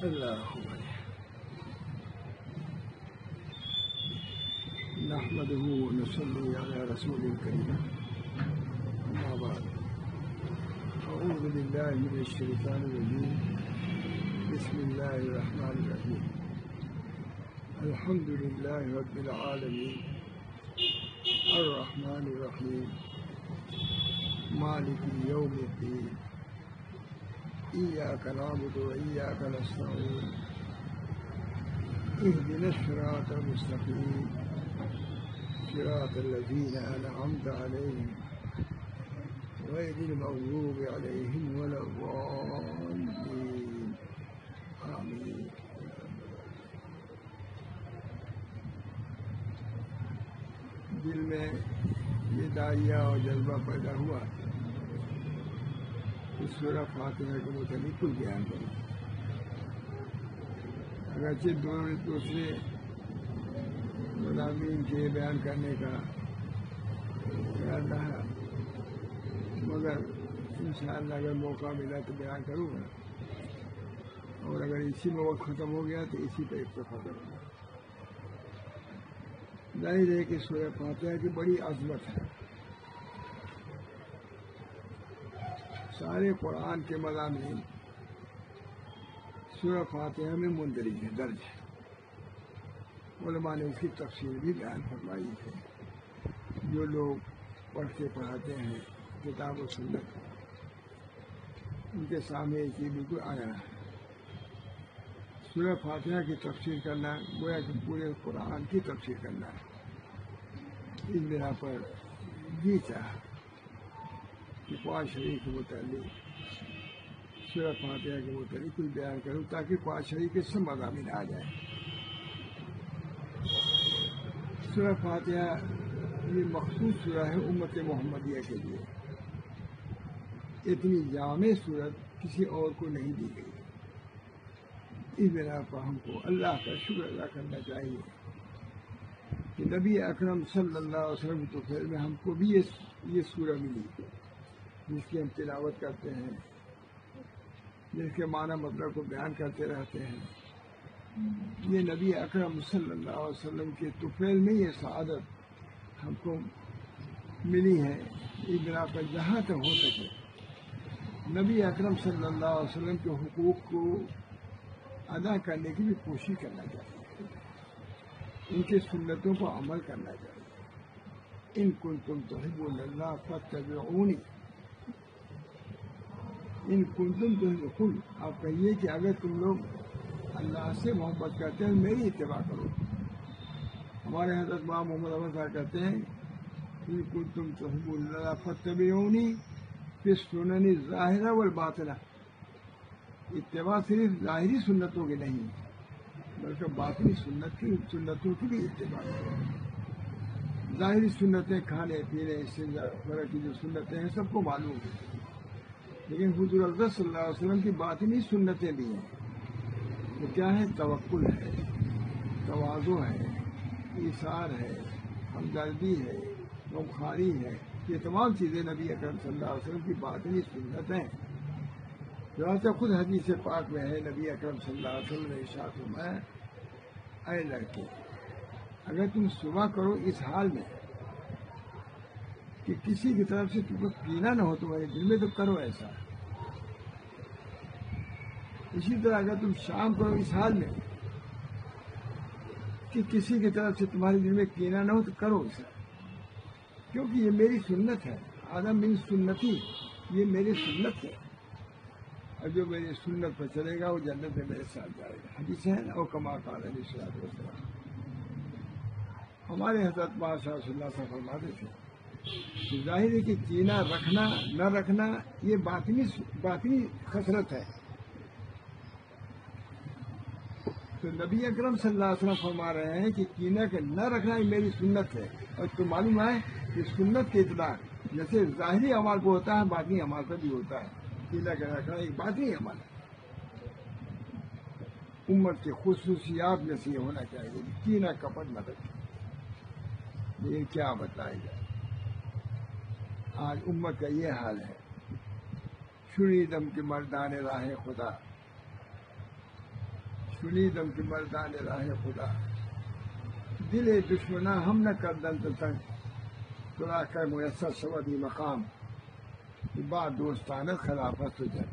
اللهم نحمده ونصلي على رسول الكريم أما بعد أعوذ بالله من الشيطان الرجيم بسم الله الرحمن الرحيم الحمد لله رب العالمين الرحمن الرحيم مالك يوم الدين إياك نعبد وإياك نستعين اهدنا الصراط المستقيم صراط الذين أنعمت عليهم غير المغضوب عليهم ولا الضالين آمين. دل میں یہ داعیہ اور جذبہ پیدا ہوا کہ سورہ فاتحہ کے متعلق کچھ بیان کروں. اگرچہ دوسرے مضامین کے بیان کرنے کا خیال رہا، مگر انشاءاللہ اگر موقع ملا تو بیان کروں گا، اور اگر اسی میں وقت ختم ہو گیا تو اسی پہ اکتفا کروں گا. ظاہر ہے کہ سورہ فاتحہ کی بڑی عظمت ہے. سارے قرآن کے مضامین سورہ فاتحہ میں مندرج ہے، درج ہے. علماء نے اس کی تفصیل بھی بیان فرمائی ہے. جو لوگ پڑھتے پڑھاتے ہیں کتاب و سنت، ان کے سامنے یہ چیز بالکل آیا ہے. سورہ فاتحہ کی تفسیر کرنا گویا کہ پورے قرآن کی تفسیر کرنا ہے. اس بنا پر جی چاہا کہ قرآن شریف کے متعلق سورہ فاتحہ کے متعلق کچھ بیان کروں تاکہ قرآن شریف کے سب مضامین آ جائیں. سورہ فاتحہ یہ مخصوص سورہ ہے امت محمدیہ کے لیے. اتنی جامع صورت کسی اور کو نہیں دی گئی. اس بنا پر ہم کو اللہ کا شکر ادا کرنا چاہیے کہ نبی اکرم صلی اللہ علیہ وسلم کی توفیق میں ہم کو بھی یہ سورہ ملی جس کی ہم تلاوت کرتے ہیں، جس کے معنی مطلب کو بیان کرتے رہتے ہیں. یہ نبی اکرم صلی اللہ علیہ وسلم کے طفیل میں یہ سعادت ہم کو ملی ہے. اس بنا پر جہاں تک ہو سکے نبی اکرم صلی اللہ علیہ وسلم کے حقوق کو ادا کرنے کی بھی کوشش کرنا چاہیے، ان کی سنتوں پر عمل کرنا چاہیے. ان کنتم تحبون اللہ فاتبعونی، ان کنتم تحبون، آپ کہیے کہ اگر تم لوگ اللہ سے محبت کرتے ہیں میری اتباع کرو. ہمارے حضرت امام محمد احمد صاحب کہتے ہیں ان کنتم تحبون اللہ فاتبعونی فی السنن الظاہرہ والباطنہ. اتباع صرف ظاہری سنتوں کی نہیں بلکہ باطنی سنتوں کی بھی اتباع کرو. ظاہری سنتیں کھانے پینے استنجا وغیرہ کی جو سنتیں ہیں سب کو معلوم ہے، لیکن حضور اقدس صلی اللہ علیہ وسلم کی باطنی سنتیں بھی ہیں. وہ کیا ہے؟ توکل ہے، تواضع ہے، ایثار ہے، ہمدردی ہے، غمخواری ہے. یہ تمام چیزیں نبی اکرم صلی اللہ علیہ وسلم کی باطنی سنت ہیں. جیسے خود حدیث پاک میں ہے، نبی اکرم صلی اللہ علیہ وسلم نے ارشاد فرمایا اے لڑکے اگر تم صبح کرو اس حال میں کہ کسی کی طرف سے تم کو کینہ نہ ہو تمہارے دل میں تو کرو ایسا. اسی طرح اگر تم شام کرو اس حال میں کہ کسی کی طرف سے تمہارے دل میں کینہ نہ ہو تو کرو ایسا، کیونکہ یہ میری سنت ہے. آدم من سنتی، یہ میری سنت ہے، اور جو میری سنت پر چلے گا وہ جنت میں میرے ساتھ جائے گا. حدیث ہے نا، او کما قال علیہ الصلوۃ والسلام. ہمارے حضرت بادشاہ صلی اللہ سے فرماتے تھے کہ ظاہر ہے کہ کینہ رکھنا نہ رکھنا یہ باطنی خسرت ہے. تو نبی اکرم صلی اللہ علیہ وسلم فرما رہے ہیں کہ کینہ کے نہ رکھنا یہ میری سنت ہے. اور تو معلوم ہے کہ سنت کے اطلاق جیسے ظاہری اعمال کو ہوتا ہے باطنی اعمال پر بھی ہوتا ہے. کینہ کا رکھنا ایک باطنی عمل ہے. امت کے خصوصیات میں سے یہ ہونا چاہیے کہ کینہ کپٹ نہ رکھے. لیکن کیا بتایا جائے، آج امت کا یہ حال ہے. چھری دم کے مردان راہ خدا شنیدم کہ مردان راہ خدا دل دشمنا ہم نہ کردن تو تنگ ترا کر میسر شودی مقام بات دوستانت خلافت تو جن.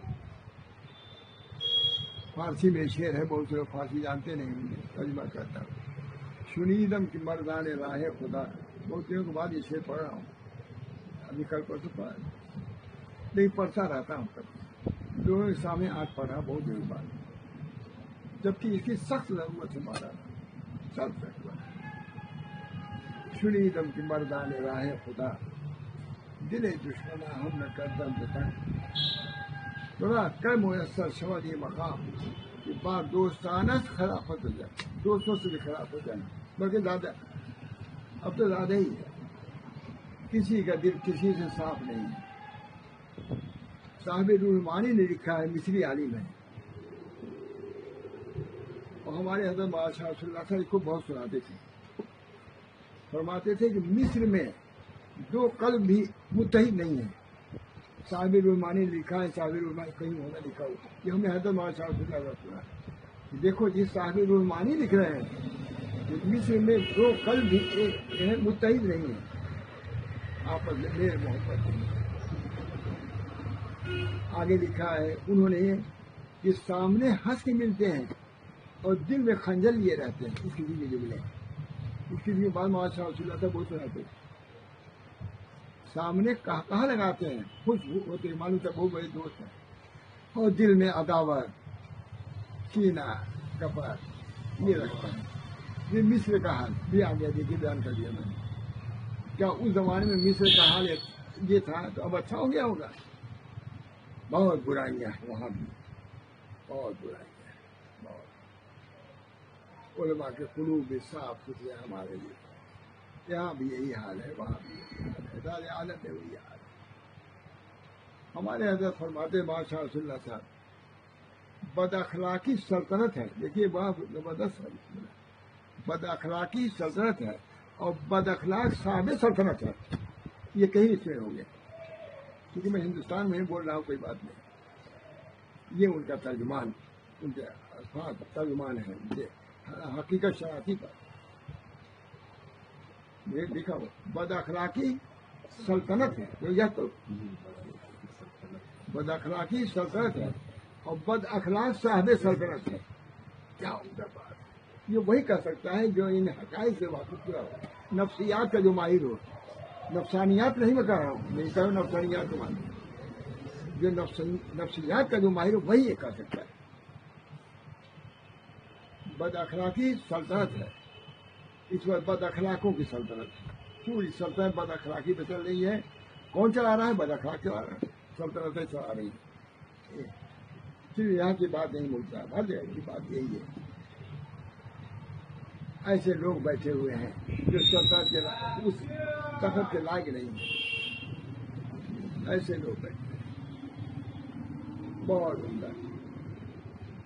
فارسی میں شعر ہے، بہت لوگ فارسی جانتے نہیں، ترجمہ کرتا ہوں. شنیدم کہ مردان راہ خدا، بہت دنوں کے بعد یہ شعر پڑھ رہا ہوں، ابھی کل پرسوں پڑھا نہیں، پڑھتا رہتا ہوں کبھی. لوگوں کے سامنے آج پڑھا بہت دنوں بعد، جبکہ اس کی سخت ضرورت ہے ہمارا سخت ضرورت. شنیدم کہ مردان راہ خدا دل دشمنا ہم نہ کردم بتنگ تھوڑا کر میسر شودی مقام کہ بات دوستانت خلافت ہو جائے، دوستوں سے بھی خلاف ہو جائے، بلکہ زیادہ اب تو زیادہ ہی ہے. کسی کا دل کسی سے صاف نہیں ہے. صاحب روحانی نے لکھا ہے، مصری عالم ہے، اور ہمارے حضرت بادشاہ صلی اللہ علیہ وسلم کو بہت سناتے تھے. فرماتے تھے کہ مصر میں دو قلب بھی متحد نہیں ہیں. صاحب روحانی نے لکھا ہے، صاحب روحانی کہیں ہونا لکھا ہو، یہ ہمیں حضرت بادشاہ صلی اللہ علیہ وسلم سنا ہے. دیکھو جی صاحب روحانی لکھ رہے ہیں کہ مصر میں دو قلب بھی متحد نہیں ہیں، آپس میں میل محبت نہیں ہے. آگے لکھا ہے انہوں نے کہ سامنے ہنس کے ملتے ہیں اور دل میں خنجر لیے رہتے ہیں. اس کی جملے اس کی بھی بات بادشاہ رسول اللہ تک بہت سناتے، سامنے کہا لگاتے ہیں، خوش ہوتے معلوم تک بہت بڑے دوست ہیں، اور دل میں عداوت کینہ کپٹ یہ رکھتا ہے. یہ مصر کا حال بھی آ گیا، دیکھیے بیان کر دیا میں نے. کیا اس زمانے میں مصر کا حال یہ تھا تو اب اچھا ہو گیا ہوگا؟ بہت برائیاں ہیں وہاں بھی، بہت برائیاں ہیں، بہت. علماء کے قلوب بھی صاف ستھرے ہمارے لیے. یہاں بھی یہی حال ہے، وہاں بھی یہی حال ہے، سارے عالم میں وہی حال ہے. ہمارے حضرت فرماتے بادشاہ رسول اللہ صاحب، بد اخلاقی سلطنت ہے. دیکھیے بہت زبردست ہے، بد اخلاقی سلطنت ہے اور بد اخلاق صاحب سلطنت ہے. یہ کہیں اس میں ہو گیا، کیونکہ میں ہندوستان میں بول رہا ہوں، کوئی بات نہیں. یہ ان کا ترجمان، ان کے الفاظ ترجمان ہے، حقیقت شناختی پر یہ لکھا ہو. بد اخلاقی سلطنت ہے، یہ تو بد اخلاقی سلطنت ہے اور بد اخلاق صاحب سلطنت ہے. کیا عمدہ بات! یہ وہی کہہ سکتا ہے جو ان حقائق سے واقف ہوا ہو، نفسیات کا جو ماہر ہو. نفسانیات نہیں میں کہہ رہا ہوں، نہیں کہہ رہا ہوں نفسانیات کو مانتے، جو نفسیات کا جو ماہر ہو وہی یہ کہہ سکتا ہے. بد اخلاقی سلطنت ہے، اس وقت بد اخلاقوں کی سلطنت ہے. پوری سلطنت بد اخلاقی پہ چل رہی ہے. کون چلا رہا ہے؟ بد اخلاق چلا رہا ہے، سلطنتیں چلا رہی ہیں. صرف یہاں کی بات نہیں بولتا، ہر جگہ کی بات یہی ہے. ایسے لوگ بیٹھے ہوئے ہیں جو سلطنت کے اس تخت کے لائق نہیں ہیں. ایسے لوگ بیٹھے ہیں. بہت عمدہ،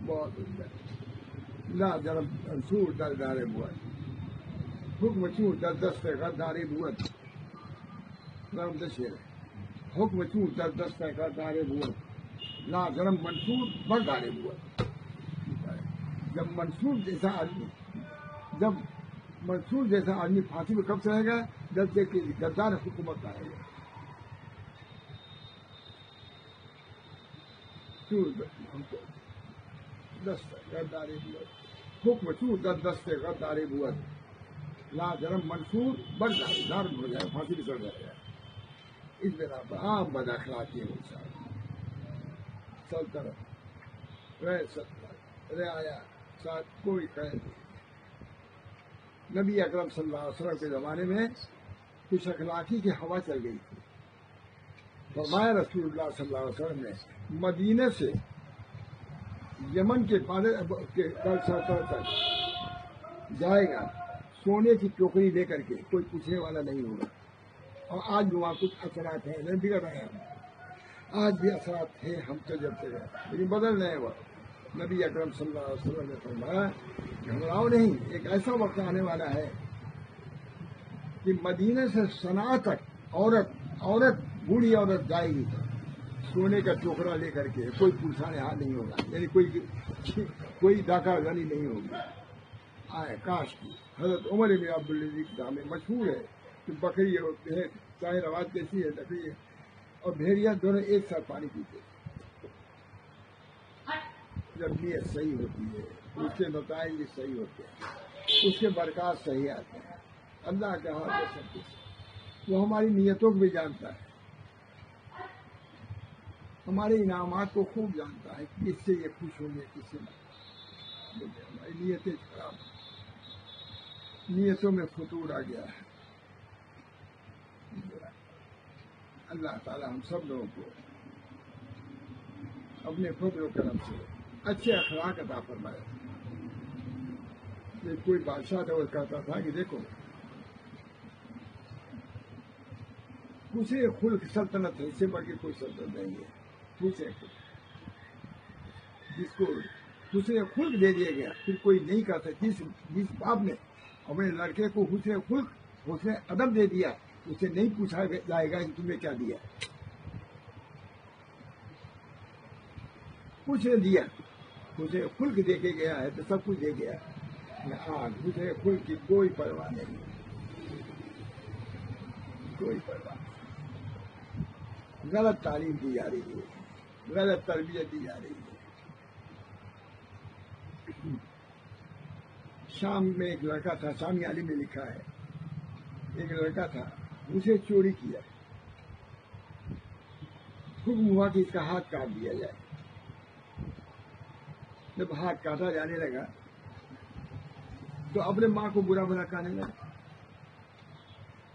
بہت عمدہ. لا جرم منصور در دار بوت حکم چون در دست غدار بوت. نرم دشیر ہے، حکم چون در دست غدار بوت لا جرم منصور بردار بوت. جب منصور جیسا آدمی پھانسی میں کب چڑھے گا؟ جب سے کہ غدار حکومت آئے گا. حکم چون در دست غدار بوت لا جرم منصور بردار ہو جائے، پھانسی میں چڑھ جائے گا. اس بنا پر عام بد اخلاقی ہے، سلطنت رعایا ساتھ کوئی قید نہیں. نبی اکرم صلی اللہ علیہ وسلم کے زمانے میں کچھ اخلاقی کی ہوا چل گئی تھی. فرمایا رسول اللہ صلی اللہ علیہ وسلم نے، مدینہ سے یمن کے سلطنت تک جائے گا سونے کی ٹوکری لے کر کے، کوئی پوچھنے والا نہیں ہوگا. اور آج بھی وہاں کچھ اثرات ہیں، نہیں بگڑ رہے ہیں، آج بھی اثرات ہیں ہم سے جب سے گئے، لیکن بدل رہے ہیں. وہ نبی اکرم صلی اللہ علیہ وسلم نے فرمایا، گھبراؤ نہیں، ایک ایسا وقت آنے والا ہے کہ مدینہ سے صنعاء تک عورت بوڑھی عورت جائے گی سونے کا ٹوکرا لے کر کے، کوئی پوچھنے حال نہیں ہوگا. یعنی کوئی کوئی داکہ زنی نہیں ہوگی. آئے کاش کی. حضرت عمر بن عبدالعزیز کی نام مشہور ہے کہ بکری اور بھیڑ چاہے روایت کیسی ہے لکڑی اور بھیڑیا دونوں ایک ساتھ پانی پیتے. جب نیت صحیح ہوتی ہے اس کے نتائج بھی صحیح ہوتے ہیں, اس کے برکات صحیح آتے ہیں. اللہ کے ہاتھ میں سب کچھ. وہ ہماری نیتوں کو بھی جانتا ہے, ہمارے انعامات کو خوب جانتا ہے کہ کس سے یہ خوش ہوں گے کس سے نہ. ہماری نیتیں خراب ہیں, نیتوں میں فطور آ گیا ہے. اللہ تعالی ہم سب لوگوں کو اپنے فضل و کرم سے اچھے اخلاق عطا فرمائے. کوئی بادشاہ تھا, وہ کہتا تھا کہ دیکھو دوسرے خلق سلطنت ہے, اس سے بڑھ کے کوئی سلطنت نہیں ہے. دوسرے خلق جس کو دوسرے خلق دے دیا گیا پھر کوئی نہیں کہتا. جس باپ نے اپنے لڑکے کو حسن خلق حسن ادب دے دیا اسے نہیں پوچھا جائے گا کہ تمہیں کیا دیا. کچھ نے دیا, حسن خلق دے کے گیا ہے تو سب کچھ دے گیا. حسن خلق کی کوئی پرواہ نہیں, کوئی پرواہ نہیں. غلط تعلیم دی جا رہی ہے, غلط تربیت دی جا رہی ہے. شام میں ایک لڑکا تھا, شامی عالم نے لکھا ہے, ایک لڑکا تھا اسے چوری کیا, حکم ہوا کہ اس کا ہاتھ کاٹ دیا جائے. جب ہاتھ کاٹا جانے لگا تو اپنے ماں کو برا بھلا کہنے لگا.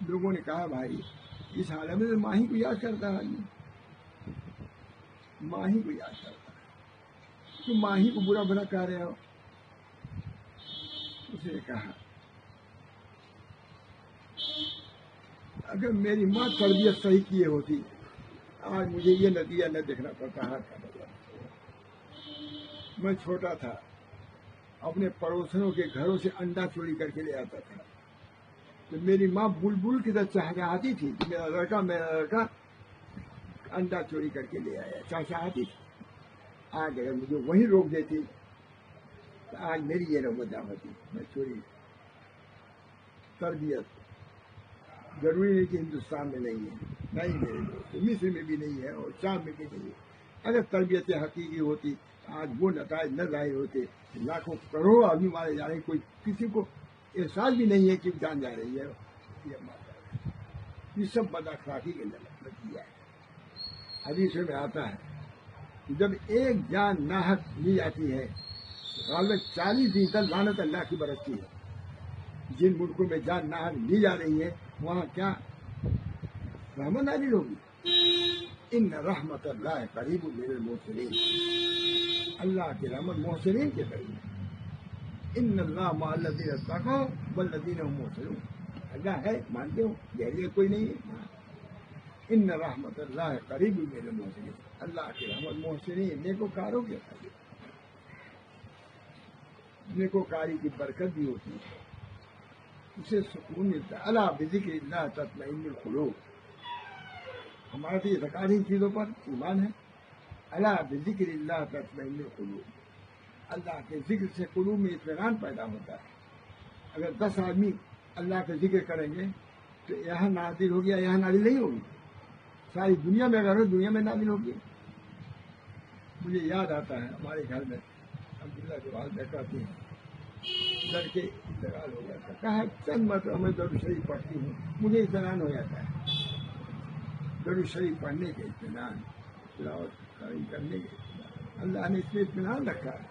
لوگوں نے کہا بھائی اس حالت میں ماں ہی کو یاد کرتا ہے, ماں ہی کو یاد کرتا ہے, تو ماں ہی کو برا بھلا کہہ رہے ہو. اس نے کہا اگر میری ماں تربیت صحیح کیے ہوتی آج مجھے یہ نتیجہ نہ دیکھنا پڑتا. ہاتھ کاٹا جاتا. میں چھوٹا تھا, اپنے پڑوسنوں کے گھروں سے انڈا چوری کر کے لے آتا تھا. تو میری ماں بلبل کی طرح چہچہاتی تھی کہ میرا لڑکا انڈا چوری کر کے لے آیا, چہچہاتی تھی. آج اگر مجھے وہیں روک دیتی تو آج میری یہ نوبت نہ ہوتی. میں چوری. تربیت ضروری ہے کہ ہندوستان میں نہیں ہے, نہیں میرے دوست, مصر میں بھی نہیں ہے اور شام میں بھی نہیں ہے. اگر تربیت حقیقی ہوتی آج وہ نتائج نہ ظاہر ہوتے. لاکھوں کروڑوں آدمی مارے جا رہے ہیں, کوئی کسی کو احساس بھی نہیں ہے کہ جان جا رہی ہے. یہ سب بد اخلاقی کے نتیجہ ہے. حدیث میں آتا ہے کہ جب ایک جان ناحق لی جاتی ہے غالب 40 دن تک لعنت اللہ کی برستی ہے. جن ملکوں میں جان ناحق لی جا رہی ہے وہاں کیا رحمت نازل ہوگی. ان رحمت اللہ قریب من المحسنین, اللہ کی رحمت محسنین کے قریب ہے. ان اللہ مع الذین اتقوا والذین هم محسنون. اللہ ہے مانتے ہو, جہریہ کوئی نہیں ہے. ان رحمت اللہ قریب من المحسنین, اللہ کی رحمت محسنین نیکوکاروں کے قریب. نیکوکاری کی برکت بھی ہوتی ہے, اسے سکون ملتا ہے. الا بذکر اللہ تطمئن القلوب. ہمارا تو یہ سرکاری چیزوں پر ایمان ہے. الا بذکر اللہ تطمئن القلوب. اللہ کے ذکر سے قلوب میں اطمینان پیدا ہوتا ہے. اگر 10 آدمی اللہ کا ذکر کریں گے تو یہاں نازل ہوگی یا یہاں نازل نہیں ہوگی. ساری دنیا میں اگر دنیا میں نازل ہوگی. مجھے یاد آتا ہے ہمارے گھر میں عبداللہ کے والدہ کہتے ہیں لڑکے انتقال ہو جاتا ہے, کہا چند مرتبہ میں درود شریف پڑھتی ہوں مجھے اطمینان ہو جاتا ہے. درود شریف پڑھنے کے اطمینان, تلاوت کرنے کے اطمینان, اللہ نے اس میں اطمینان رکھا ہے.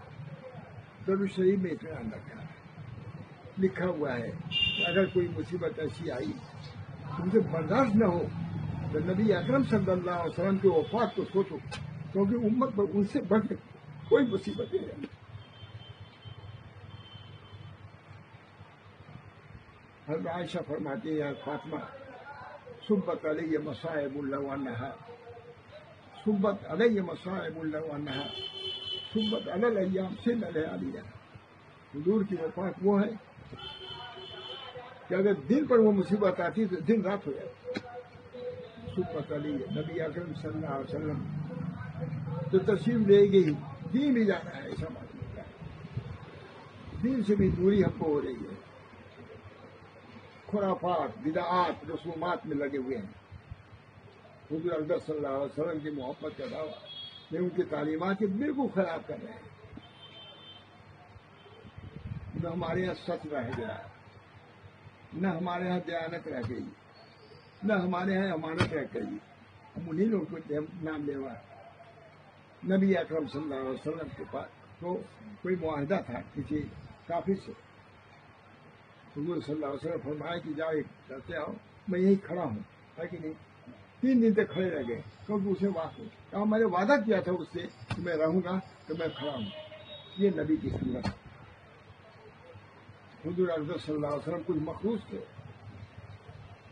درود شریف میں اطمینان رکھا ہے. لکھا ہوا ہے کہ اگر کوئی مصیبت ایسی آئی تم سے برداشت نہ ہو تو نبی اکرم صلی اللہ علیہ وسلم کی وفات کو سوچو, کیونکہ امت پر ان سے بڑھ کوئی مصیبت نہیں ہے. حضرت عائشہ فرماتی ہے فاطمہ صبت علیہ مصائب اللہ عنہا, صبت علیہ مصائب اللہ عنہا, صبت علی الایام سن علیہ. حضور کی وفات وہ ہے کہ اگر دن پر وہ مصیبت آتی تو دن رات ہو جاتی. صبت علیہ نبی اکرم صلی اللہ علیہ وسلم تو تشریف لے گئی دین بھی جانا ہے ایسا ماننا. دین سے بھی دوری ہم کو ہو رہی ہے، خرافات بدعات رسومات میں لگے ہوئے ہیں. حضور اقدس صلی اللہ علیہ وسلم کی محبت کا دعویٰ میں ان کی تعلیمات کے بالکل خراب کر رہے ہیں. نہ ہمارے یہاں سچ رہ گیا، نہ ہمارے یہاں دیانت رہ گئی، نہ ہمارے یہاں امانت رہ گئی. ہم انہیں لوگوں کو نام لیوا. نبی اکرم صلی اللہ علیہ وسلم کے پاس تو کوئی معاہدہ تھا کسی کافر سے. حضور صلی اللہ علیہ وسلم فرمایا کہ جاؤ کرتے آؤ، میں یہی کھڑا ہوں، ہے کہ نہیں. 3 دن تک کھڑے رہ گئے کیونکہ اسے کہا میں نے وعدہ کیا تھا اس سے کہ میں رہوں گا تو میں کھڑا ہوں. یہ نبی کی سنت. حضور اقدس صلی اللہ علیہ وسلم کچھ مخصوص تھے.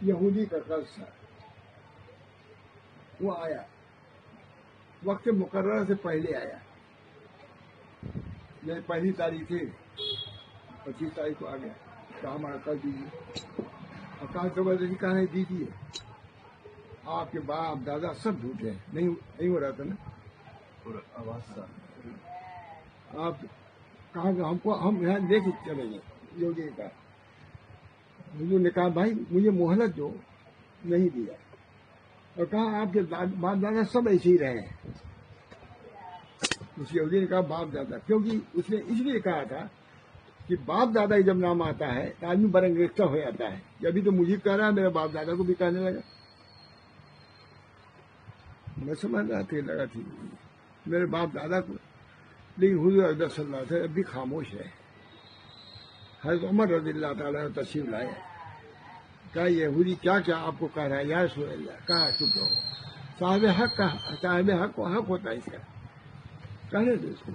یہودی کا قرض تھا، وہ آیا وقت مقررہ سے پہلے آیا. یہ 1 تاریخ تھی، 25 تاریخ کو آ گیا. کہا ہمارا قرض دیجیے. اور کہا زبردستی کہا نہیں دیجیے. آپ کے باپ دادا سب جھوٹے ہیں. نہیں ہو رہا تھا نا آواز. آپ کہا کہ ہم یہاں لے کے چلیں گے. یوگی کا حضور نے کہا بھائی مجھے مہلت دو. نہیں دیا. اور کہا آپ کے باپ دادا سب ایسے ہی رہے ہیں. اس یہودی نے کہا باپ دادا، کیونکہ اس نے اس لیے کہا تھا کہ باپ دادا جب نام آتا ہے تو آدمی برنگیختہ ہو جاتا ہے. ابھی تو مجھے کہہ رہا ہے، میرے باپ دادا کو بھی کہنے لگا. میں سمجھ رہا تھا لگا تھی میرے باپ دادا کو. لیکن حضور اقدس صلی اللہ علیہ وسلم ابھی خاموش ہے. حضرت عمر رضی اللہ تعالیٰ نے تشریف لائے. کہا یہودی کیا کیا آپ کو کہہ رہا ہے یا رسول اللہ. کہا چپ رہو، صاحب حق کا صاحب حق کو حق ہوتا ہے اس کا، کہنے دو اس کو.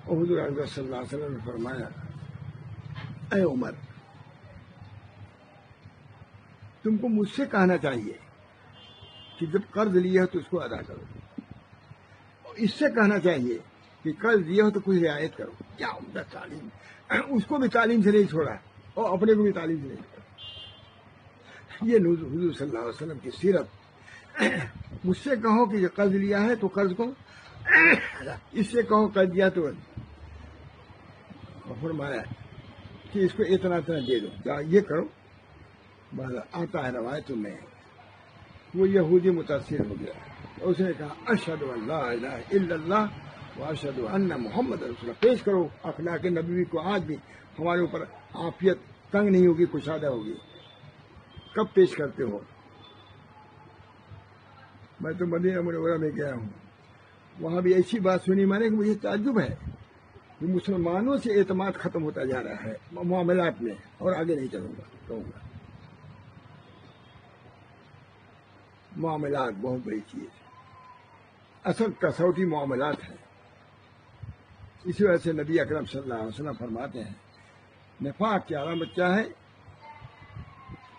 اور حضور اقدس صلی اللہ علیہ وسلم نے فرمایا اے عمر، تم کو مجھ سے کہنا چاہیے کہ جب قرض لیا ہو تو اس کو ادا کرو. اور اس سے کہنا چاہیے کہ قرض لیا ہو تو کچھ رعایت کرو. کیا عمدہ تعلیم. اس کو بھی تعلیم سے نہیں چھوڑا اور اپنے کو بھی تعلیم سے نہیں چھوڑا. یہ حضور صلی اللہ علیہ وسلم کی سیرت. مجھ سے کہو کہ قرض لیا ہے تو قرض کو، اس سے کہو قرض دیا تو فرمایا کہ اس کو اتنا دے دو، یہ کرو. آتا ہے روایتوں میں. وہ یہودی متاثر ہو گیا. اس نے کہا اشہد ان لا الہ الا اللہ و اشہد ان محمد رسول اللہ. پیش کرو اخلاق نبوی کو. آج بھی ہمارے اوپر عافیت تنگ نہیں ہوگی، کشادہ ہوگی. کب پیش کرتے ہو؟ میں تو مدینہ منورہ میں گیا ہوں، وہاں بھی ایسی بات سنی میں نے کہ مجھے تعجب ہے کہ مسلمانوں سے اعتماد ختم ہوتا جا رہا ہے معاملات میں. اور آگے نہیں چلوں گا، کہوں گا معاملات بہت بڑی چیز ہے. اصل کسوٹی معاملات ہے. اسی وجہ سے نبی اکرم صلی اللہ علیہ وسلم فرماتے ہیں نفاق کی علامت کیا ہے؟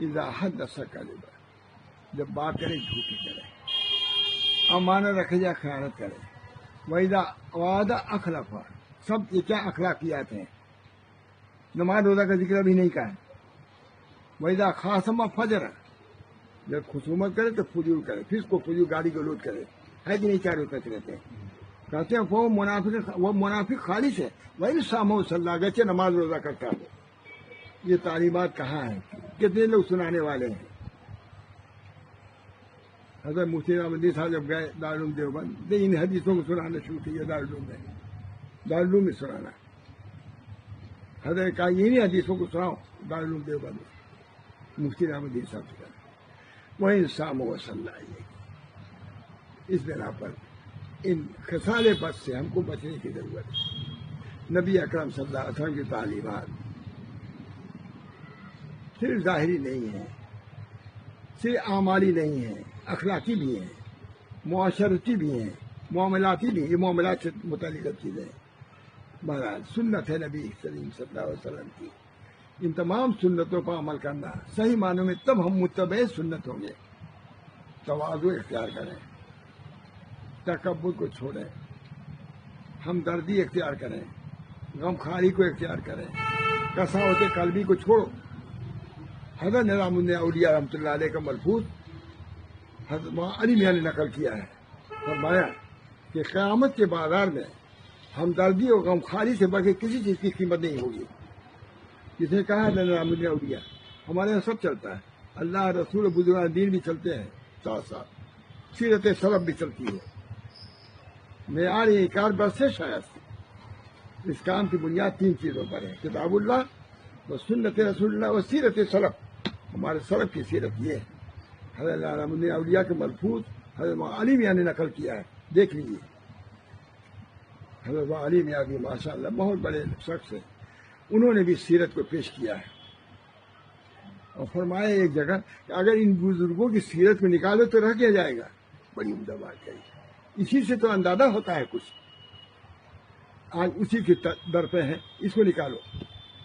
اذا حدث کذب، جب بات کرے جھوٹی کرے، امانت رکھے یا خیانت کرے. وَإِذَا وَعَدَ أَخْلَفَ، سب یہ کیا اخلاقیات ہیں. نماز روزہ کا ذکر بھی نہیں کہا. وَإِذَا خَاصَمَ فَجَرَ، جب خصومت کرے تو فجور کرے، پھر اس کو فجور گاڑی کو لوٹ کرے. ہے کہ نہیں؟ چاروں کہتے رہتے ہیں. کہتے ہیں وہ منافق خالص ہے. وہی سامو صلی اللہ گچے نماز روزہ کرتا ہے. یہ تعلیمات کہاں ہیں؟ کتنے لوگ سنانے والے ہیں. حضرت مفتی رحمت الدین صاحب جب گئے دارالعلوم دیوبند، ان حدیثوں کو سنانا شروع کیا. دارالعلوم میں سنانا. حضرت کہا انہیں حدیثوں کو سناؤ دارالعلوم دیوبند. مفتی رحمت الدین صاحب سے کہا وہی سامو و صلی اللہ. اس بنا پر ان خصال بد سے ہم کو بچنے کی ضرورت ہے. نبی اکرم صلی اللہ علیہ وسلم کی تعلیمات صرف ظاہری نہیں ہے، صرف اعمالی نہیں ہے، اخلاقی بھی ہیں، معاشرتی بھی ہیں، معاملاتی بھی. یہ معاملات سے متعلق چیزیں ہیں. بہرحال سنت ہے نبی کریم صلی اللہ علیہ وسلم کی. ان تمام سنتوں پر عمل کرنا صحیح معنوں میں، تب ہم متبع سنت ہوں گے. تواضع اختیار کریں، تکبر کو چھوڑیں، ہمدردی اختیار کریں، غمخواری کو اختیار کریں، قساوت قلبی کو چھوڑو. حضرت نظام الدین اولیاء رحمۃ اللہ علیہ کا ملفوظ حضرت علی میاں نے نقل کیا ہے. فرمایا کہ قیامت کے بازار میں ہمدردی اور غمخواری سے بڑھ کے کسی چیز کی قیمت نہیں ہوگی. کس نے کہا نظام اولیاء ہمارے یہاں سب چلتا ہے. اللہ رسول بزرگان دین بھی چلتے ہیں ساتھ ساتھ سیرت سلف بھی چلتی ہے. معیار انکار بس سے شاید اس کام کی بنیاد 3 چیزوں پر ہے: کتاب اللہ و سنت رسول اللہ و سیرت سلف. ہمارے سلف کی سیرت یہ ہے. حضرت علامہ اولیاء کے ملفوظ حضرت علی میاں نے نقل کیا ہے، دیکھ لیجیے. حضرت علی میاں بھی ماشاء اللہ بہت بڑے شخص ہیں، انہوں نے بھی سیرت کو پیش کیا ہے اور فرمایا ایک جگہ کہ اگر ان بزرگوں کی سیرت کو نکالو تو رہ کیا جائے گا. بڑی عمدہ بات ہے. اسی سے تو اندازہ ہوتا ہے کچھ. آج اسی کے در پہ ہے، اس کو نکالو.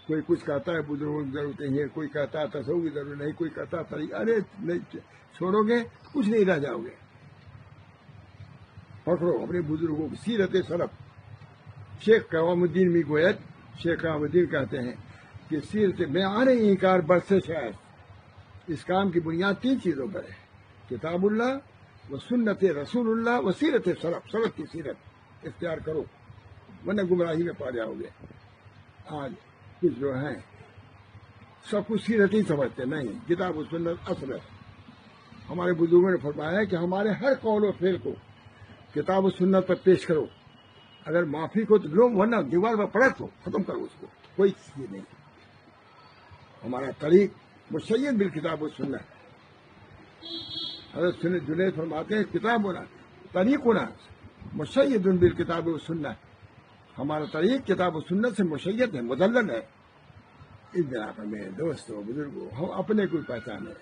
کوئی کچھ کہتا ہے بزرگوں کی ضرورت نہیں ہے، کوئی کہتا ہے تصوف کی ضرورت نہیں، کوئی کہتا ہے طریقہ. ارے نہیں چھوڑو گے کچھ نہیں رہ جاؤ گے. پکڑو اپنے بزرگوں کی سیرت سلف. شیخ قوام الدین میگویت شیخ قوام الدین کہتے ہیں کہ سیرت معیار انکار برس شاید اس کام کی بنیاد 3 چیزوں پر ہے: کتاب اللہ و سنت رسول اللہ و سیرت سلف. سلف کی سیرت اختیار کرو ورنہ گمراہی میں پا جاؤ گے. آج کچھ جو ہیں سب کچھ سیرت ہی سمجھتے نہیں. کتاب و سنت اصل ہے. ہمارے بزرگوں نے فرمایا ہے کہ ہمارے ہر قول و فعل کو کتاب و سنت پر پیش کرو. اگر معافی کو تو لو ورنہ دیوار پر پلٹ دو، ختم کرو اس کو. کوئی چیز نہیں. ہمارا طریق مشید بالکتاب و سنت. حضرت جنید فرماتے ہیں کتاب ہونا طریق ہونا مشید بالکتاب و سنت. ہمارا طریق کتاب و سنت سے مشید ہے، مدلل ہے. اس بنا پر میرے دوستوں بزرگوں ہم اپنے کو پہچانے،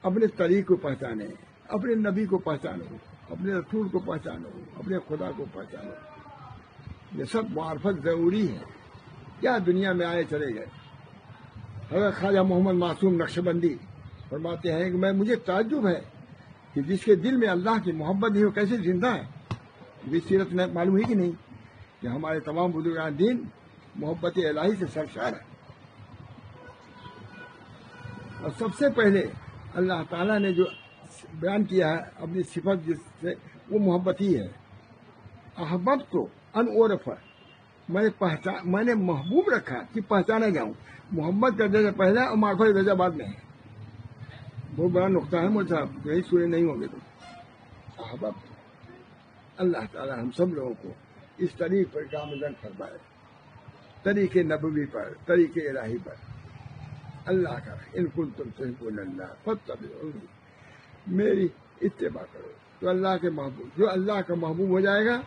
اپنے طریق کو پہچانے، اپنے نبی کو پہچانو، اپنے رسول کو پہچانو، اپنے خدا کو پہچانو. یہ سب معرفت ضروری ہے. کیا دنیا میں آئے چلے گئے. حضرت خواجہ محمد معصوم نقشبندی فرماتے ہیں کہ مجھے تعجب ہے کہ جس کے دل میں اللہ کی محبت نہیں وہ کیسے زندہ ہے. یہ سیرت معلوم ہے کہ نہیں کہ ہمارے تمام بزرگان دین محبت الہی سے سرشار ہے. اور سب سے پہلے اللہ تعالیٰ نے جو بیان کیا ہے اپنی صفت جس سے وہ محبت ہی ہے. احبت تو ان عرف میں نے محبوب رکھا کہ پہچانا جاؤں. محمد کا درجہ پہلا اور معرفت درجہ بعد میں ہے. بہت بڑا نقطہ ہے مول صاحب، یہی سورے نہیں ہوں گے تو. احبت اللہ تعالیٰ ہم سب لوگوں کو اس طریق پر گامزن فرمائے، طریق نبوی پر، طریق الہی پر. اللہ کا ان کنتم تحبون اللہ فاتبعونی، میری اتباع کرو تو اللہ کے محبوب، جو اللہ کا محبوب ہو جائے گا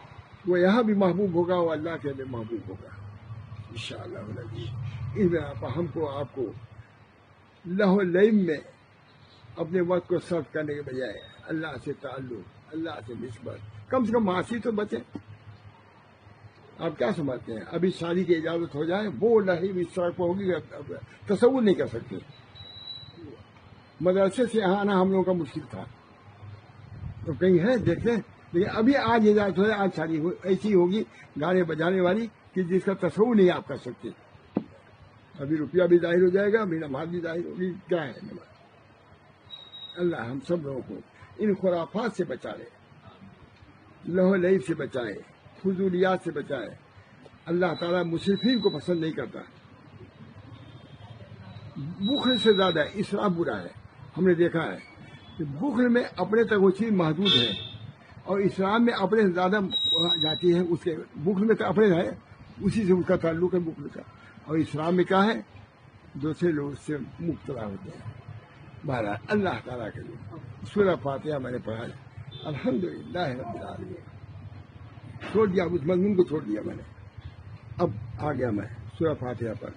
وہ یہاں بھی محبوب ہوگا، وہ اللہ کے بھی محبوب ہوگا انشاءاللہ. اس بنا پر ہم کو آپ کو لہو لعب میں اپنے وقت کو صرف کرنے کے بجائے اللہ سے تعلق، اللہ سے نسبت، کم سے کم معاشی تو بچیں. آپ کیا سمجھتے ہیں ابھی شادی کی اجازت ہو جائے وہ لہیب اس طرح کو ہوگی تصور نہیں کر سکتے. مدرسے سے یہاں آنا ہم لوگوں کا مشکل تھا تو کہیں ہے دیکھتے ہیں، لیکن ابھی آج اجازت ہو جائے آج شادی ایسی ہوگی گانے بجانے والی کہ جس کا تصور نہیں آپ کر سکتے. ابھی روپیہ بھی ظاہر ہو جائے گا، ابھی نماز بھی ظاہر ہوگی. کیا ہے نماز؟ اللہ ہم سب لوگوں کو ان خرافات سے بچا لے، لہو لعب سے بچائے، فضولیات سے بچائے. اللہ تعالیٰ مصرفین کو پسند نہیں کرتا. بخل سے زیادہ اسراف برا ہے. ہم نے دیکھا ہے کہ بخل میں اپنے تک وہ چیز محدود ہے اور اسراف میں اپنے سے زیادہ جاتی ہے. اس کے بخل میں تو اپنے ہے، اسی سے اس کا تعلق ہے بخل کا. اور اسراف میں کیا ہے دوسرے لوگ اس سے مبتلا ہوتے ہیں. بہرحال اللہ تعالیٰ کے لیے سورہ فاتحہ میں نے پڑھا ہے. الحمدللہ رب العالمین چھوڑ دیا، اس مضمون کو چھوڑ دیا میں نے. اب آ گیا میں سورہ فاتحہ پر.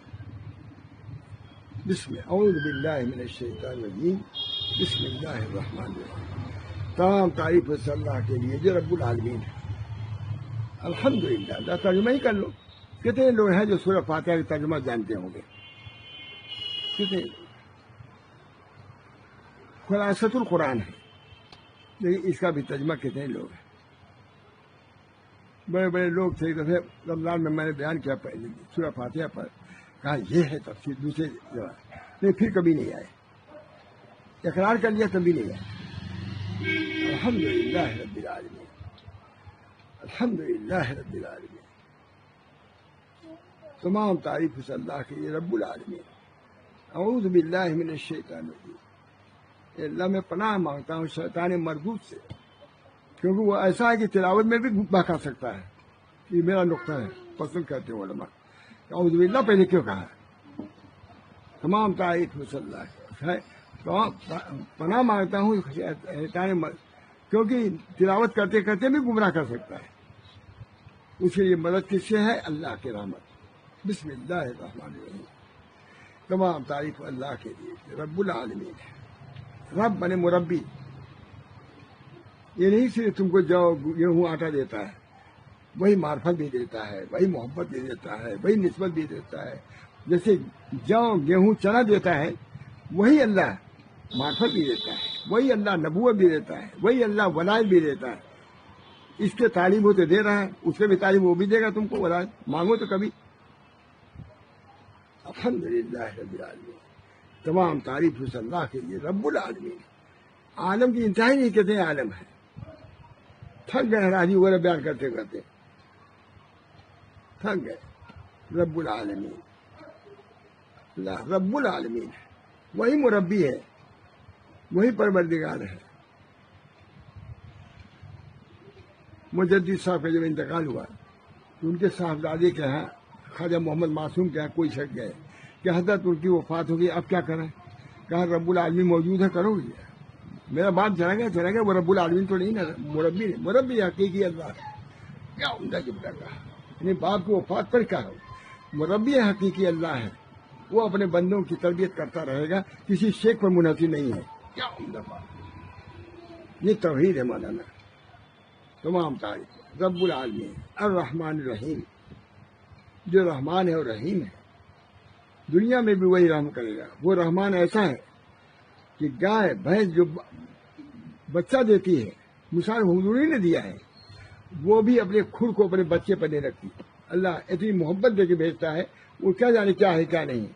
بسم اعوذ باللہ من الشیطان الرجیم، بسم اللہ الرحمن الرحیم. تمام تعریف ہے اللہ کے لیے جو رب العالمین ہے. الحمدللہ. اللہ ترجمہ ہی کر لو. کتنے لوگ ہیں جو سورہ فاتحہ کا ترجمہ جانتے ہوں گے؟ کتنے؟ خلاصۃ القرآن ہے لیکن اس کا بھی ترجمہ کتنے لوگ ہیں؟ بڑے بڑے لوگ تھے. ایک دفعہ رمضان میں نے بیان کیا پہلے سورہ فاتحہ پر، کہا یہ ہے تفسیر دوسرے جگہ، نہیں پھر کبھی نہیں آئے. اقرار کر لیا کبھی نہیں آئے. الحمدللہ رب العالمین، الحمدللہ رب العالمین. تمام تعریف اس اللہ کے لیے رب العالمین۔ اعوذ باللہ من الشیطان الرجیم، اے اللہ میں پناہ مانگتا ہوں شیطان مردود سے، کیونکہ وہ ایسا ہے کہ تلاوت میں بھی بہکا سکتا ہے۔ یہ میرا نقطہ ہے، پسند کرتے ہیں علماء۔ اعوذ باللہ پہلے کیوں کہا ہے؟ تمام تعریف اس اللہ کے، پناہ مانگتا ہوں شیطان کیونکہ تلاوت کرتے کرتے بھی گمراہ کر سکتا ہے۔ اس کے لیے مدد کس سے ہے؟ اللہ کی رحمت۔ بسم اللہ الرحمن الرحیم، تمام تعریف اللہ کے لیے رب العالمین ہے۔ رب بنے مربی، یہ نہیں صرف تم کو جو گیہوں آٹا دیتا ہے، وہی معرفت بھی دیتا ہے، وہی محبت بھی دیتا ہے، وہی نسبت بھی دیتا ہے۔ جیسے جو گیہوں چنا دیتا ہے، وہی اللہ معرفت بھی دیتا ہے، وہی اللہ نبوت بھی دیتا ہے، وہی اللہ ولایت بھی دیتا ہے۔ اس کے تعلیم ہو تو دے رہا ہے، اس کے بھی تعلیم وہ بھی دے گا تم کو ولایت، مانگو تو کبھی۔ الحمدللہ رب العالمین، تمام تعریف اس اللہ کے لیے رب العالمین۔ عالم کی انتہائی نہیں کہتے ہیں عالم ہے، تھک گئے راضی وغیرہ بیان کرتے کرتے، تھک گئے۔ رب العالمین، اللہ رب العالمین ہے، وہی مربی ہے، وہی پروردگار ہے۔ مجدد صاحب کا جب انتقال ہوا تو ان کے صاحبزادے کے ہاں خواجہ محمد معصوم کے ہاں کوئی شک گئے کہ حضرت ان کی وفات ہو گئی، اب کیا کریں؟ کہا رب العالمین موجود ہے، کرو گے؟ میرا باپ چلا گیا، وہ رب العالمین تو نہیں نا، مربی نہیں، مربی حقیقی اللہ ہے۔ کیا عمدہ جملہ کہا، یعنی باپ کی وفات پر کہا مربی حقیقی اللہ ہے، وہ اپنے بندوں کی تربیت کرتا رہے گا، کسی شیخ پر منحصر نہیں ہے۔ کیا عمدہ بات، یہ توحید ہے مولانا۔ تمام تعریف رب العالمین الرحمن الرحیم، جو رحمان ہے اور رحیم ہے، دنیا میں بھی وہی رحم کرے گا۔ وہ رحمان ایسا ہے کہ گائے بھینس جو بچہ دیتی ہے، مثال حضور نے دیا ہے، وہ بھی اپنے کھر کو اپنے بچے پر نہیں رکھتی۔ اللہ اتنی محبت دے کے بھیجتا ہے، وہ کیا جانے کیا ہے کیا نہیں۔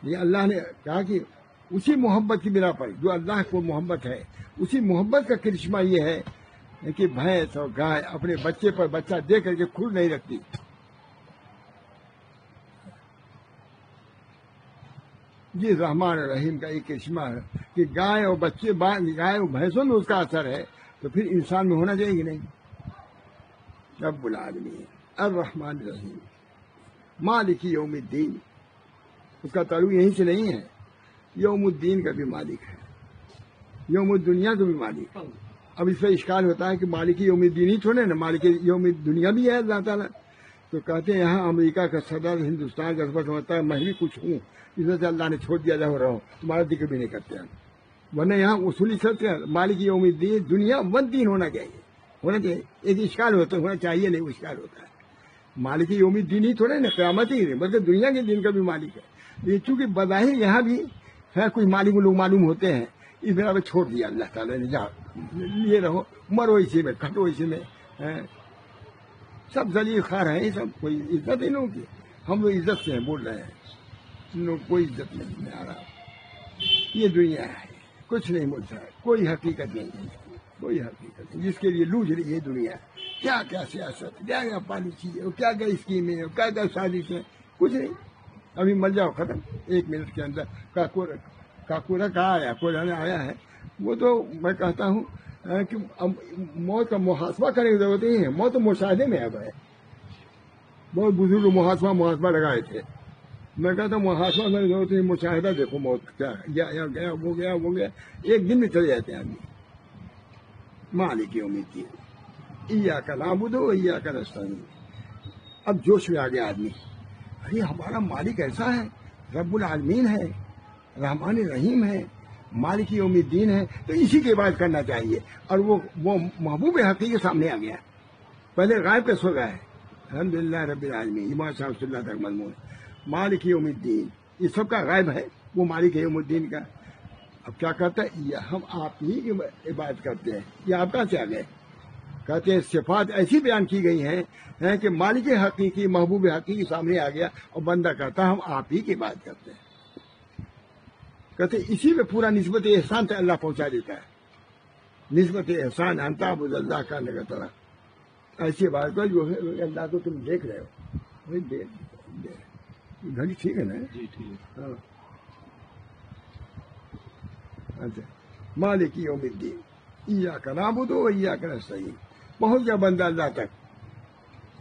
یہ اللہ نے کہا کہ اسی محبت کی بنا پر جو اللہ کو محبت ہے، اسی محبت کا کرشمہ یہ ہے کہ بھینس اور گائے اپنے بچے پر بچہ دے کر کے کھر نہیں رکھتی۔ یہ رحمان الرحیم کا ایک کرشمہ ہے کہ گائے اور بچے، گائے اور بھینسوں میں اس کا اثر ہے، تو پھر انسان میں ہونا چاہیے کہ نہیں؟ رب العالمین الرحمن الرحیم مالک یوم الدین، اس کا تعلق یہیں سے نہیں ہے، یوم الدین کا بھی مالک ہے، یوم الدنیا کا بھی مالک ہے۔ اب اس پہ اشکال ہوتا ہے کہ مالک یوم الدین ہی تھوڑے نا، مالک یوم الدنیا بھی ہے اللہ تعالیٰ۔ تو کہتے ہیں یہاں امریکہ کا صدر، ہندوستان کا صدر ہوتا ہے، میں بھی کچھ ہوں، اس وجہ سے اللہ نے چھوڑ دیا جا رہا ہوں، تمہارا ذکر بھی نہیں کرتے ہیں، ورنہ یہاں اصولی شرط ہے مالک یوم الدین، دنیا ون دین ہونا چاہیے، ایک اشکال ہونا چاہیے نہیں، وہ اشکال ہوتا ہے۔ مالک یوم الدین ہی تھوڑے نا قیامت ہی نہیں، بلکہ دنیا کے دن کا بھی مالک ہے۔ یہ چونکہ بظاہر یہاں بھی ہے کچھ مالک لوگ معلوم ہوتے ہیں، اس بنا پہ چھوڑ دیا اللہ تعالیٰ نے، جا لیے رہو، مرو اسی میں، کھٹو اسی میں، سب ذلیل خوار ہیں، یہ سب کوئی عزت ان لوگوں کی، ہم لوگ عزت سے ہیں بول رہے ہیں، ان لوگ کوئی عزت نہیں آ رہا۔ یہ دنیا ہے، کچھ نہیں بولتا ہے، کوئی حقیقت نہیں ہے، کوئی حقیقت نہیں، جس کے لیے لوٹ رہی ہے دنیا، کیا کیا سیاست، کیا کیا پالیسی ہے، کیا کیا اسکیمیں ہیں، کیا کیا سازش ہے، کچھ نہیں۔ ابھی مر جاؤ ختم، 1 منٹ کے اندر۔ کاکورا کہاں آیا، کوئی آیا ہے، وہ تو میں کہتا ہوں کہ موت کا محاسبہ کرنے کی ضرورت نہیں ہے، موت تو مشاہدے میں اب ہے۔ بہت بزرگ محاسبہ لگائے تھے، میں کہتا ہوں محاسبہ کرنے کی ضرورت نہیں، مشاہدہ دیکھو موت کیا گیا گیا وہ گیا وہ گیا، ایک دن میں چلے جاتے ہیں آدمی۔ مالک یوم الدین ایاک نعبد و ایاک نستعین، اب جوش میں آ گیا آدمی، ارے ہمارا مالک ایسا ہے، رب العالمین ہے، رحمان الرحیم ہے، مالک یوم الدین ہے، تو اسی کی عبادت کرنا چاہیے۔ اور وہ محبوب حقیقی سامنے آ گیا، پہلے غائب کا سو گیا ہے۔ الحمدللہ رب العالمین، امام صاحب صلی اللہ تک مضمون مالک یوم الدین، یہ سب کا غائب ہے، وہ مالک یوم الدین کا۔ اب کیا کہتا ہے، یہ ہم آپ ہی کی عبادت کرتے ہیں، یہ آپ کہاں سے آ گئے؟ کہتے ہیں صفات ایسی بیان کی گئی ہیں کہ مالک حقیقی، محبوب حقیقی سامنے آ گیا، اور بندہ کہتا ہے ہم آپ ہی کی عبادت کرتے ہیں۔ کہتے ہیں اسی میں پورا نسبت احسان سے اللہ پہنچا دیتا ہے، نسبت احسان انت عبد اللہ کا لگا طرح، ایسی بات کو جو ہے اللہ کو تم دیکھ رہے ہو، وہی دیکھ گھڑی ٹھیک ہے نا؟ جی ٹھیک ہے. ہاں. اچھا. مالک یوم الدین ایاک نعبد و ایاک نستعین. پہنچ گیا بندہ اللہ تک.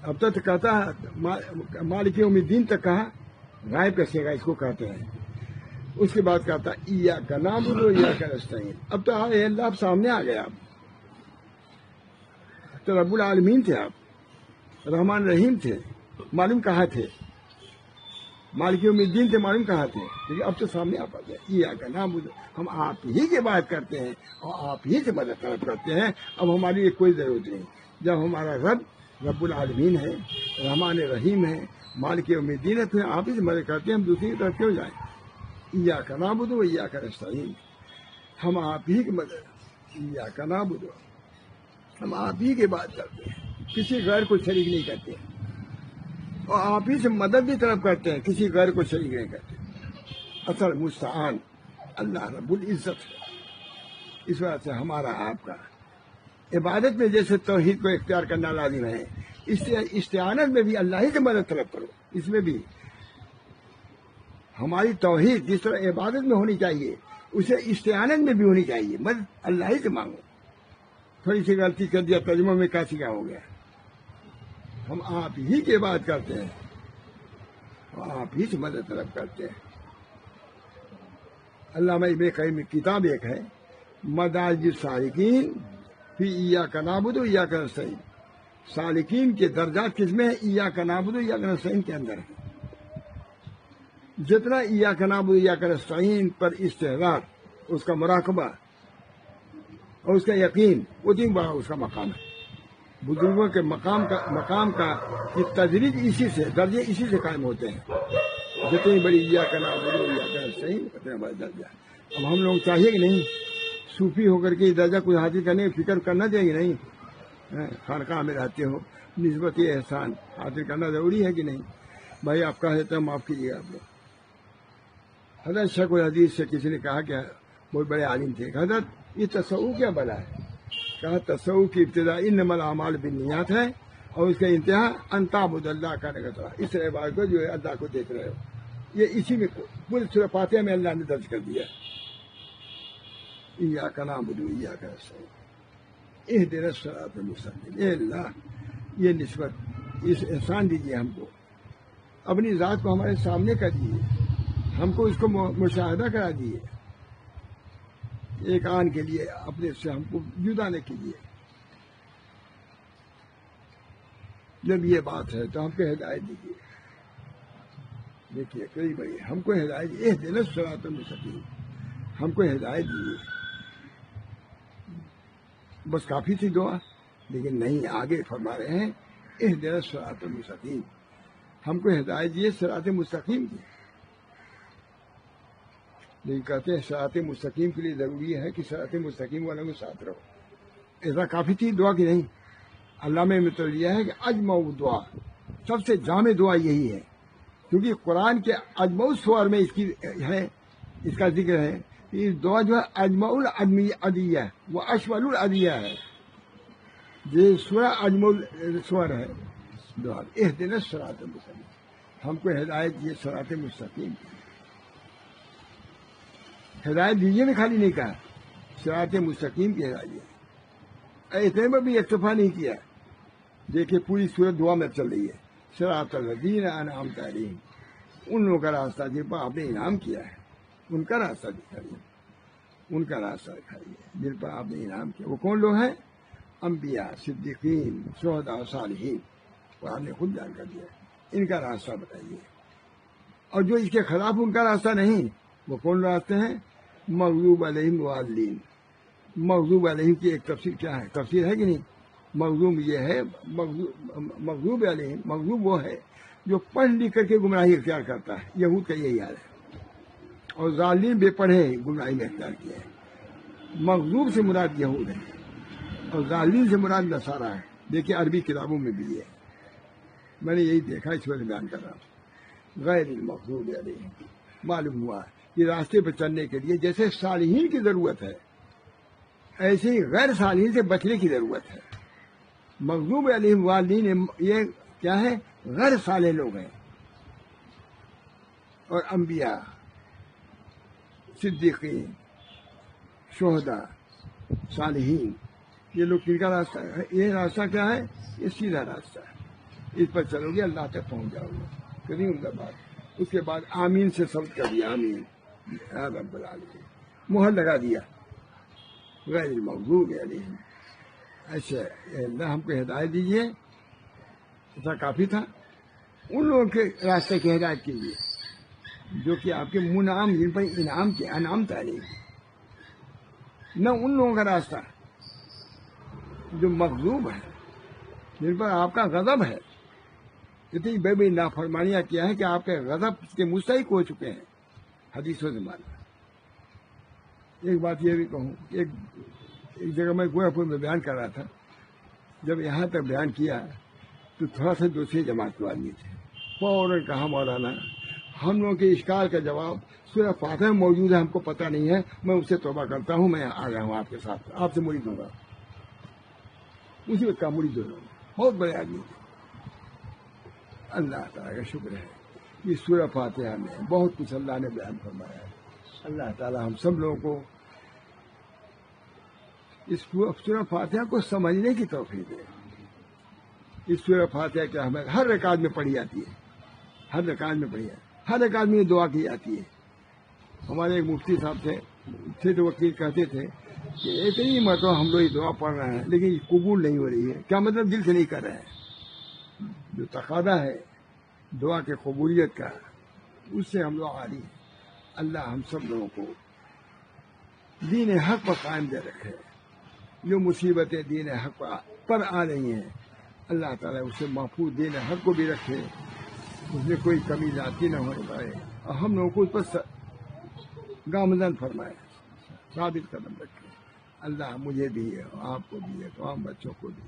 اب تک کہتا ہے مالک یوم الدین تک کہا، غائب کیسے گا اس کو کہتے ہیں. اس کے بعد کہتا ایاک نعبد و ایاک نستعین. اب تو اللہ آپ سامنے آ گیا. آپ تو رب العالمین تھے، آپ رحمان رحیم تھے، معلوم کہاں تھے؟ مالک یوم الدین تھے، معلوم کہاں تھے؟ لیکن اب تو سامنے آپ آ گیا. ایاک نعبد، ہم آپ ہی کی بات کرتے ہیں اور آپ ہی سے مدد طلب کرتے ہیں. اب ہماری یہ کوئی ضرورت نہیں. جب ہمارا رب العالمین ہے، رحمان رحیم ہے، مالک یوم الدین ہے، پھر آپ ہی سے مدد کرتے ہیں. ہم دوسری کی طرف کیوں جائیں؟ ایاک نعبد و ایاک نستعین. ہم آپ ہی کی مدد، ایاک نعبد، ہم آپ ہی کی بات کرتے ہیں، کسی غیر کو شریک نہیں کرتے، اور آپ ہی سے مدد بھی طلب کرتے ہیں، کسی غیر کو شریک نہیں کرتے. اصل مستعان اللہ رب العزت ہے. اس وجہ سے ہمارا آپ کا عبادت میں جیسے توحید کو اختیار کرنا لازم ہے، استعانت میں بھی اللہ ہی سے مدد طلب کرو. اس میں بھی ہماری توحید جس طرح عبادت میں ہونی چاہیے، اسے استعانت میں بھی ہونی چاہیے. مدد اللہ ہی سے مانگو. تھوڑی سی غلطی کر دیا، ترجمہ میں کیا سکھا ہو گیا. ہم آپ ہی کی بات کرتے ہیں، آپ ہی سے مدد طلب کرتے ہیں. علامہ ابن قیم کی کتاب ایک ہے، مدارج السالکین فی ایاک نعبد و ایاک نستعین. سالکین کے درجات کس میں ہیں؟ ایاک نعبد و ایاک نستعین کے اندر ہے. جتنا ایاک نعبد و ایاک نستعین پر استحضار، اس کا مراقبہ اور اس کا یقین، اتنی بڑا اس کا مقام ہے. بزرگوں کے مقام کا کی تدریج اسی سے، درجے اسی سے قائم ہوتے ہیں. جتنی بڑی ایاک نعبد و ایاک نستعین اتنا بڑا درجہ. اب ہم لوگ چاہیے کہ نہیں صوفی ہو کر کے درجہ کوئی حاصل کرنے کی فکر کرنا چاہیے؟ نہیں. خانقاہ میں رہتے ہو، نسبت احسان حاصل کرنا ضروری ہے کہ نہیں؟ بھائی آپ کا ہے تو معاف کیجیے گا. آپ لوگ حضرت شیخ الحدیث سے کسی نے کہا کہ بہت بڑے عالم تھے، حضرت یہ تصوف کیا بلا ہے؟ کہا تصوف کی ابتدا انما الاعمال بالنیات ہے، اور اس کا انتہا ان تعبد اللہ کا نگترا. اس عبادت کو جو ہے اللہ کو دیکھ رہے ہو. یہ اسی میں پوری سورۃ فاتحہ میں اللہ نے درج کر دیا. ایاک نعبد و ایاک نستعین اہدنا الصراط المستقیم. اے اللہ، یہ نسبت، اس احسان دیجیے ہم کو، اپنی ذات کو ہمارے سامنے کر دیجیے، ہم کو اس کو مشاہدہ کرا دیجیے. ایک آن کے لیے اپنے سے ہم کو جدا نہ کیجیے. جب یہ بات ہے تو ہم کو ہدایت دیجیے. دیکھیے کئی بڑی ہم کو ہدایت، اہدنا الصراط المستقیم، ہم کو ہدایت دیجیے. بس کافی تھی دعا، لیکن نہیں، آگے فرما رہے ہیں اہدنا الصراط المستقیم، ہم کو ہدایت دیجیے صراط مستقیم کی. لیکن کہتے ہیں صراط مستقیم کے لیے ضروری ہے کہ صراط مستقیم والوں کے ساتھ رہو. ایسا کافی تھی دعا کی نہیں. علامہ نے تو لیا ہے کہ اجمع دعا، سب سے جامع دعا یہی ہے، کیونکہ قرآن کے اجمع سور میں اس کی ہے، اس کا ذکر ہے. یہ دعا جو ہے اجمع الادعیہ وہ اشمل الادعیہ ہے. یہ سورہ اجمع سور ہے. دعا اہدنا الصراط المستقیم، ہم کو ہدایت یہ صراط مستقیم. ہدایت دیجیے نے خالی نہیں کہا، صراط مستقیم کی ہدایت. اتنے میں بھی اکتفا نہیں کیا. دیکھیے پوری سورت دعا میں چل رہی ہے، صراط الذین انعمت علیہم، ان لوگوں کا راستہ جن پر آپ نے انعام کیا ہے، ان کا راستہ دکھائیے، ان کا راستہ دکھائیے جن پر آپ نے انعام کیا. وہ کون لوگ ہیں؟ انبیاء، صدیقین، شہداء، صالحین. قرآن نے خود بیان کر دیا. ان کا راستہ بتائیے. اور جو اس کے خلاف ان کا راستہ نہیں، وہ کون راستے ہیں؟ مغضوب علیہم والضالین. مغضوب علیہم کی ایک تفسیر کیا ہے؟ تفسیر ہے کہ نہیں؟ مغضوب یہ ہے، مغضوب علیہم، مغضوب وہ ہے جو پڑھ لکھ کر کے گمراہی اختیار کرتا ہے. یہود کا یہی حال ہے. اور ظالم بے پڑھے گمراہی میں اختیار کیا ہے. مغضوب سے مراد یہود ہے اور ظالم سے مراد نصارہ ہے. دیکھیے عربی کتابوں میں بھی ہے، میں نے یہی دیکھا، اس وجہ بیان کر رہا ہوں. غیر المغضوب علیہم، معلوم ہوا کہ راستے پہ چلنے کے لیے جیسے صالحین کی ضرورت ہے، ایسے ہی غیر صالحین سے بچنے کی ضرورت ہے. مغضوب علیہم والضالین یہ کیا ہے؟ غیر صالح لوگ ہیں. اور انبیاء، صدیقین، شہداء، صالحین، یہ لوگ کن کا راستہ ہے؟ یہ راستہ کیا ہے؟ یہ سیدھا راستہ ہے، اس پر چلو گے اللہ تک پہنچ جاؤ گے. کری عمدہ بات. اس کے بعد آمین سے سب کر دیا، آمین یا رب العالمین، مہر لگا دیا، غیر المغضوب علیہم. ایسے اللہ ہم کو ہدایت دیجیے، ایسا کافی تھا. ان لوگوں کے راستے کی ہدایت کیجیے جو کہ آپ کے منعم، جن پر انعام کے انعام تعلیم، نہ ان لوگوں کا راستہ جو مغضوب ہے، جن پر آپ کا غضب ہے. اتنی بڑی بڑی نافرمانیاں کیا ہے کہ آپ کے غضب کے مستحق ہو چکے ہیں حدیثوں سے معلوم. ایک بات یہ بھی کہوں، ایک جگہ میں گویا پور میں بیان کر رہا تھا. جب یہاں تک بیان کیا تو تھوڑا سا دوسری جماعت کے آدمی تھے، فوراً کہا مولانا ہم لوگوں کے اشکال کا جواب سورہ فاتحہ میں موجود ہے، ہم کو پتہ نہیں ہے، میں اس سے توبہ کرتا ہوں، میں آ گیا ہوں آپ کے ساتھ، آپ سے مرید ہوں گا. اسی وقت کا مرید ہوں. بہت بڑے آدمی تھے. اللہ تعالیٰ کا شکر ہے کہ سورہ فاتحہ میں بہت کچھ اللہ نے بیان فرمایا ہے. اللہ تعالیٰ ہم سب لوگوں کو اس سورہ فاتحہ کو سمجھنے کی توفیق دے. اس سورہ فاتحہ کیا ہمیں ہر رکعت میں پڑھی جاتی ہے، ہر رکعت میں پڑھی جاتی ہے، ہر رکعت میں دعا کی جاتی ہے. ہمارے ایک مفتی صاحب تھے تو وکیل کہتے تھے کہ اتنی مرتبہ ہم لوگ یہ دعا پڑھ رہے ہیں لیکن یہ قبول نہیں ہو رہی ہے. کیا مطلب؟ دل سے نہیں کر رہے ہیں. جو تقاضا ہے دعا کے قبولیت کا، اس سے ہم لوگ عاری ہیں. اللہ ہم سب لوگوں کو دین حق پر قائم دے رکھے. جو مصیبتیں دین حق پر آ رہی ہیں اللہ تعالیٰ اسے محفوظ دین حق کو بھی رکھے، اس میں کوئی کمی ذاتی نہ ہونے پائے، اور ہم لوگوں کو اس پر گامزن فرمائے، ثابت قدم رکھے. اللہ مجھے بھی ہے، آپ کو بھی ہے، تمام بچوں کو بھی،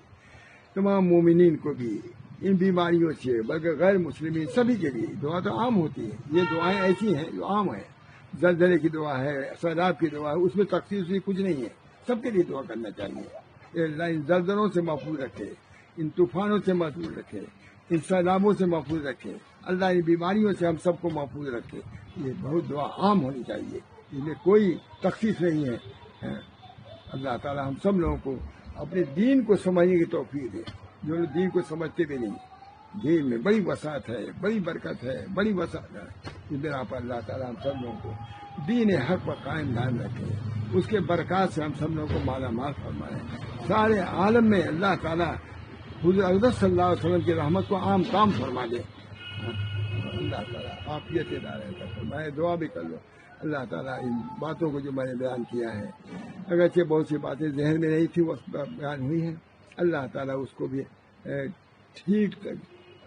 تمام مومنین کو بھی ان بیماریوں سے، بلکہ غیر مسلمین سبھی کے لیے دعا تو عام ہوتی ہے. یہ دعائیں ایسی ہیں جو عام ہیں. زلزلے کی دعا ہے، سیلاب کی دعا ہے، اس میں تخصیص بھی کچھ نہیں ہے، سب کے لیے دعا کرنا چاہیے. اللہ ان زلزلوں سے محفوظ رکھے، ان طوفانوں سے محفوظ رکھے، ان سیلابوں سے محفوظ رکھے. اللہ ان بیماریوں سے ہم سب کو محفوظ رکھے. یہ بہت دعا عام ہونی چاہیے، اس میں کوئی تخصیص نہیں ہے. اللہ تعالیٰ ہم سب لوگوں کو اپنے دین کو سمجھنے کی توفیق دے. جو لوگ دین کو سمجھتے بھی نہیں، دین میں بڑی وسعت ہے، بڑی برکت ہے، بڑی وسعت ہے. اس بنا پر اللہ تعالیٰ ہم سب لوگوں کو دین حق پر قائم دائم رکھے، اس کے برکات سے ہم سب لوگوں کو مالا مال فرمائے. سارے عالم میں اللہ تعالیٰ حضور اقدس صلی اللہ علیہ وسلم کی رحمت کو عام کام فرما دے. اللہ تعالیٰ عافیت دائرہ فرمائے. دعا بھی کر لو. اللہ تعالیٰ ان باتوں کو جو میں نے بیان کیا ہے، اگرچہ بہت سی باتیں ذہن میں نہیں تھی وہ بیان ہوئی ہیں، اللہ تعالیٰ اس کو بھی ٹھیک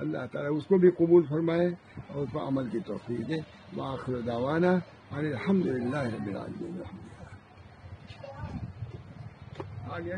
اللہ تعالیٰ اس کو بھی قبول فرمائے اور اس پر عمل کی توفیق دے. وآخر دعوانا ان الحمد للہ رب العالمین. آ گیا